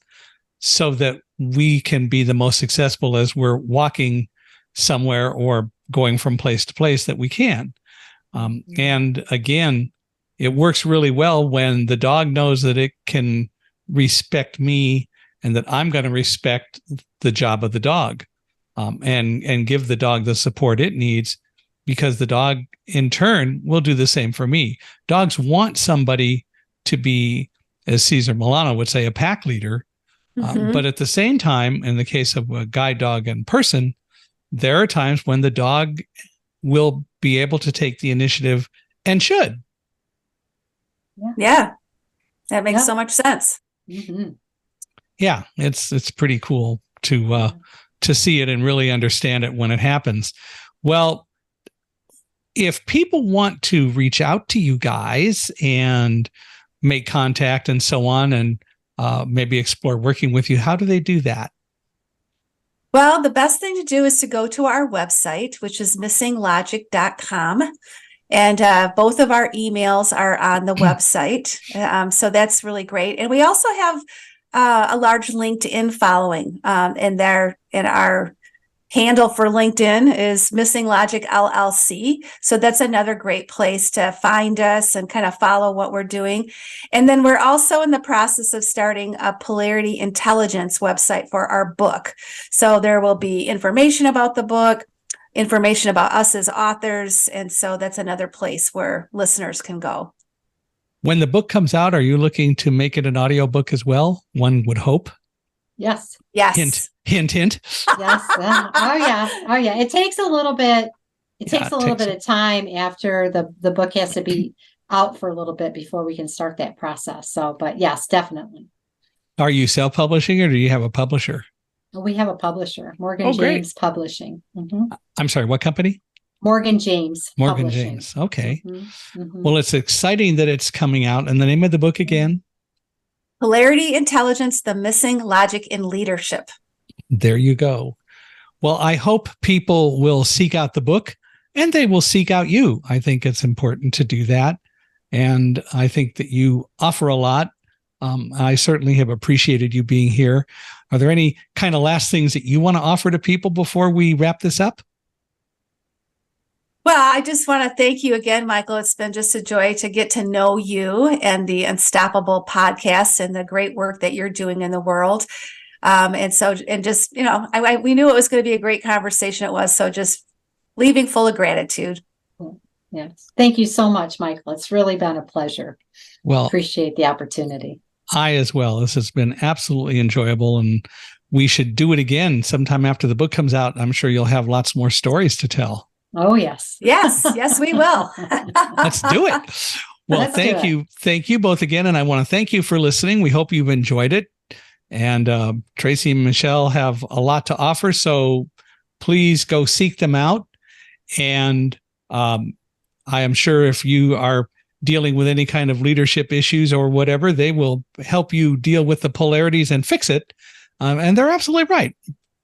so that we can be the most successful as we're walking somewhere or going from place to place that we can. And again, it works really well when the dog knows that it can respect me and that I'm going to respect the job of the dog, and give the dog the support it needs, because the dog in turn will do the same for me. Dogs want somebody to be, as Cesar Milano would say, a pack leader. But at the same time, in the case of a guide dog and person, there are times when the dog will be able to take the initiative and should. Yeah. That makes so much sense. Yeah, it's pretty cool to see it and really understand it when it happens. Well, if people want to reach out to you guys and make contact and so on, and maybe explore working with you, how do they do that? Well, the best thing to do is to go to our website, which is missinglogic.com. And both of our emails are on the website. So that's really great. And we also have a large LinkedIn following. And our handle for LinkedIn is Missing Logic LLC. So that's another great place to find us and kind of follow what we're doing. And then we're also in the process of starting a Polarity Intelligence website for our book. So there will be information about the book, information about us as authors. And so that's another place where listeners can go. When the book comes out, are you looking to make it an audiobook as well? One would hope. Yes. Yes. Hint, hint, hint. Yes. Oh yeah. Oh yeah. It takes a little bit. It takes a little bit of time after the book has to be out for a little bit before we can start that process. So, but yes, definitely. Are you self-publishing or do you have a publisher? We have a publisher, Morgan James Publishing. Mm-hmm. I'm sorry, what company? Morgan James. Morgan Publishing. James. Okay. Mm-hmm. Mm-hmm. Well, it's exciting that it's coming out. And the name of the book again? Polarity Intelligence, the Missing Logic in Leadership. There you go. Well, I hope people will seek out the book and they will seek out you. I think it's important to do that. And I think that you offer a lot. I certainly have appreciated you being here. Are there any kind of last things that you want to offer to people before we wrap this up? Well, I just want to thank you again, Michael. It's been just a joy to get to know you and the Unstoppable podcast and the great work that you're doing in the world. We knew it was going to be a great conversation. It was. So just leaving full of gratitude. Yes. Thank you so much, Michael. It's really been a pleasure. Well, appreciate the opportunity. I as well. This has been absolutely enjoyable, and we should do it again sometime after the book comes out. I'm sure you'll have lots more stories to tell. Oh, yes. Yes, we will. Let's do it. Well, thank you. Thank you both again. And I want to thank you for listening. We hope you've enjoyed it. And Tracy and Michelle have a lot to offer. So please go seek them out. And I am sure if you are dealing with any kind of leadership issues or whatever, they will help you deal with the polarities and fix it. And they're absolutely right.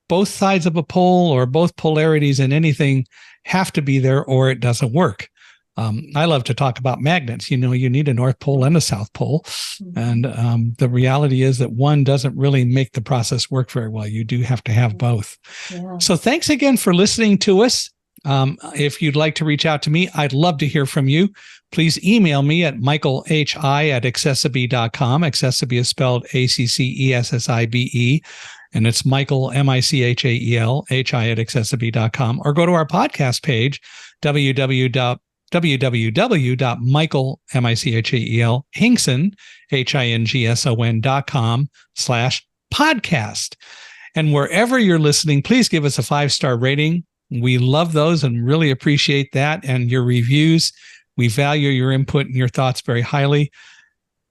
Both sides of a pole or both polarities in anything have to be there or it doesn't work. I love to talk about magnets. You know, you need a North Pole and a South Pole. And the reality is that one doesn't really make the process work very well. You do have to have both. Yeah. So thanks again for listening to us. If you'd like to reach out to me, I'd love to hear from you. Please email me at michaelhi@accessibe.com. Accessibe is spelled ACCESSIBE. And it's Michael, MICHAEL, at or go to our podcast page, www.michael, MICHAEL, Hingson, HINGSON.com/podcast. And wherever you're listening, please give us a 5-star rating. We love those and really appreciate that and your reviews. We value your input and your thoughts very highly.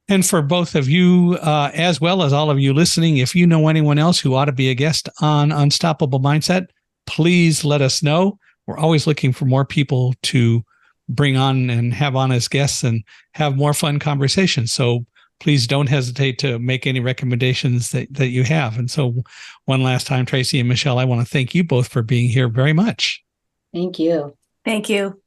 And for both of you, as well as all of you listening, if you know anyone else who ought to be a guest on Unstoppable Mindset, please let us know. We're always looking for more people to bring on and have on as guests and have more fun conversations. So please don't hesitate to make any recommendations that you have. And so one last time, Tracy and Michelle, I want to thank you both for being here very much. Thank you. Thank you.